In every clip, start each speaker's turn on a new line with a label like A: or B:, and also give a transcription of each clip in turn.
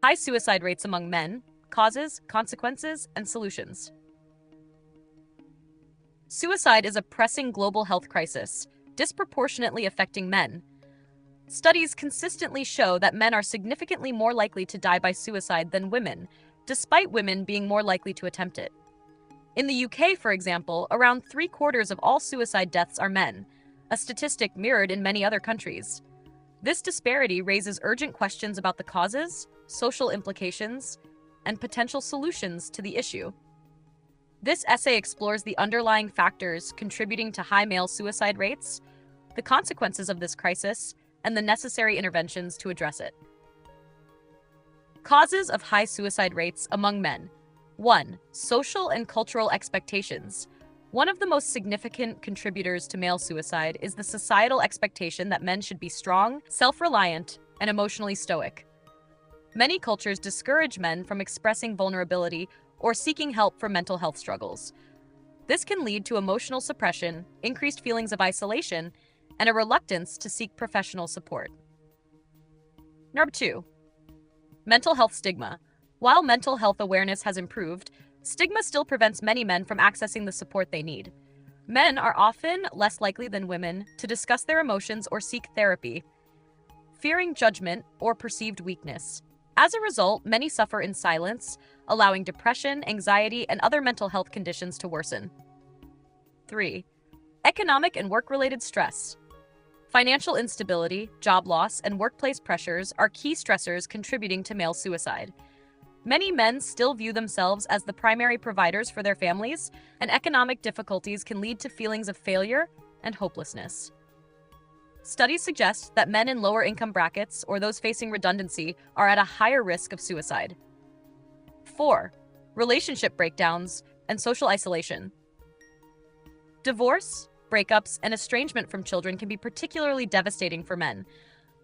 A: High suicide rates among men, causes, consequences, and solutions. Suicide is a pressing global health crisis, disproportionately affecting men. Studies consistently show that men are significantly more likely to die by suicide than women, despite women being more likely to attempt it. In the UK, for example, around 3/4 of all suicide deaths are men, a statistic mirrored in many other countries. This disparity raises urgent questions about the causes, social implications, and potential solutions to the issue. This essay explores the underlying factors contributing to high male suicide rates, the consequences of this crisis, and the necessary interventions to address it. Causes of high suicide rates among men. 1. Social and cultural expectations. One of the most significant contributors to male suicide is the societal expectation that men should be strong, self-reliant, and emotionally stoic. Many cultures discourage men from expressing vulnerability or seeking help for mental health struggles. This can lead to emotional suppression, increased feelings of isolation, and a reluctance to seek professional support. Number 2. Mental health stigma. While mental health awareness has improved, stigma still prevents many men from accessing the support they need. Men are often less likely than women to discuss their emotions or seek therapy, fearing judgment or perceived weakness. As a result, many suffer in silence, allowing depression, anxiety, and other mental health conditions to worsen. 3. Economic and work-related stress. Financial instability, job loss, and workplace pressures are key stressors contributing to male suicide. Many men still view themselves as the primary providers for their families, and economic difficulties can lead to feelings of failure and hopelessness. Studies suggest that men in lower income brackets or those facing redundancy are at a higher risk of suicide. 4. Relationship breakdowns and social isolation. Divorce, breakups, and estrangement from children can be particularly devastating for men.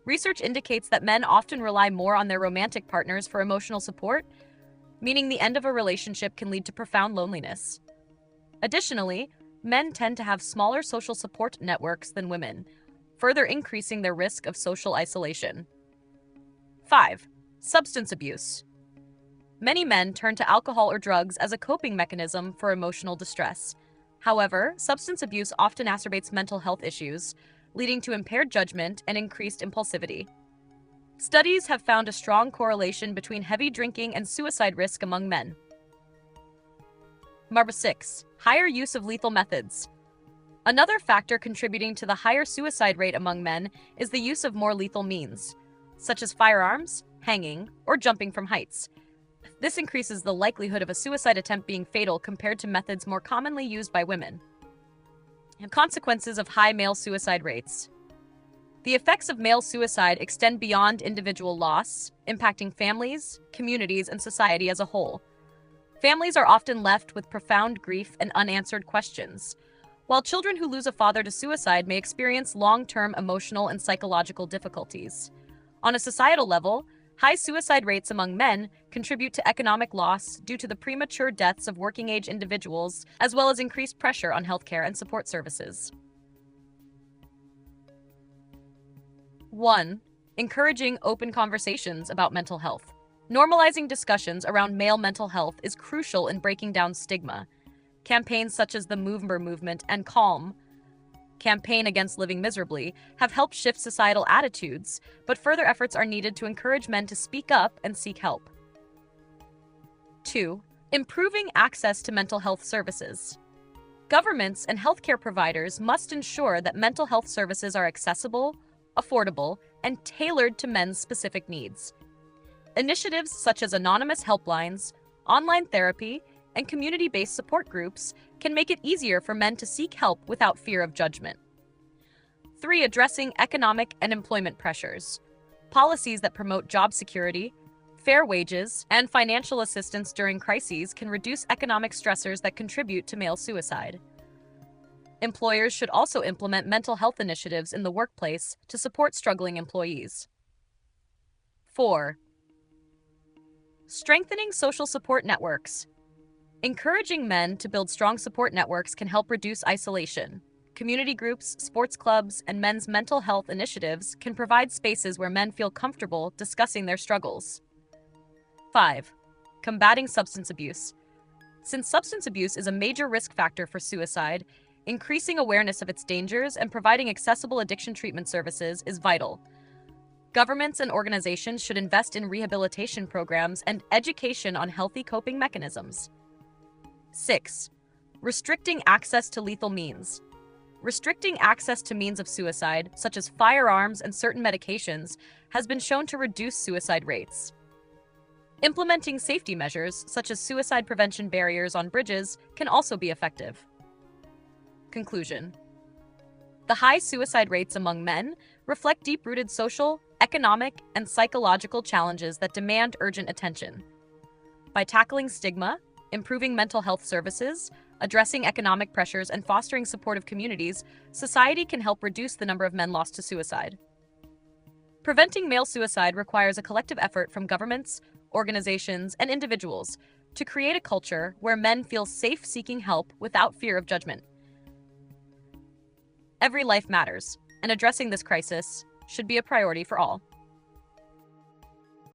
A: Research indicates that men often rely more on their romantic partners for emotional support, meaning the end of a relationship can lead to profound loneliness. Additionally, men tend to have smaller social support networks than women, further increasing their risk of social isolation. 5. Substance abuse. Many men turn to alcohol or drugs as a coping mechanism for emotional distress. However, substance abuse often exacerbates mental health issues, leading to impaired judgment and increased impulsivity. Studies have found a strong correlation between heavy drinking and suicide risk among men. Number 6. Higher use of lethal methods. Another factor contributing to the higher suicide rate among men is the use of more lethal means, such as firearms, hanging, or jumping from heights. This increases the likelihood of a suicide attempt being fatal compared to methods more commonly used by women. And consequences of high male suicide rates. The effects of male suicide extend beyond individual loss, impacting families, communities, and society as a whole. Families are often left with profound grief and unanswered questions, while children who lose a father to suicide may experience long-term emotional and psychological difficulties. On a societal level, high suicide rates among men contribute to economic loss due to the premature deaths of working-age individuals, as well as increased pressure on healthcare and support services. 1. Encouraging open conversations about mental health. Normalizing discussions around male mental health is crucial in breaking down stigma. Campaigns such as the Movember movement and CALM, Campaign Against Living Miserably, have helped shift societal attitudes, but further efforts are needed to encourage men to speak up and seek help. 2. Improving access to mental health services. Governments and healthcare providers must ensure that mental health services are accessible, affordable, and tailored to men's specific needs. Initiatives such as anonymous helplines, online therapy, and community-based support groups can make it easier for men to seek help without fear of judgment. 3. Addressing economic and employment pressures. Policies that promote job security, fair wages, and financial assistance during crises can reduce economic stressors that contribute to male suicide. Employers should also implement mental health initiatives in the workplace to support struggling employees. 4. Strengthening social support networks. Encouraging men to build strong support networks can help reduce isolation. Community groups, sports clubs, and men's mental health initiatives can provide spaces where men feel comfortable discussing their struggles. 5. Combating substance abuse. Since substance abuse is a major risk factor for suicide, increasing awareness of its dangers and providing accessible addiction treatment services is vital. Governments and organizations should invest in rehabilitation programs and education on healthy coping mechanisms. 6. Restricting access to lethal means. Restricting access to means of suicide, such as firearms and certain medications, has been shown to reduce suicide rates. Implementing safety measures, such as suicide prevention barriers on bridges, can also be effective. Conclusion. The high suicide rates among men reflect deep-rooted social, economic, and psychological challenges that demand urgent attention. By tackling stigma, improving mental health services, addressing economic pressures, and fostering supportive communities, society can help reduce the number of men lost to suicide. Preventing male suicide requires a collective effort from governments, organizations, and individuals to create a culture where men feel safe seeking help without fear of judgment. Every life matters, and addressing this crisis should be a priority for all.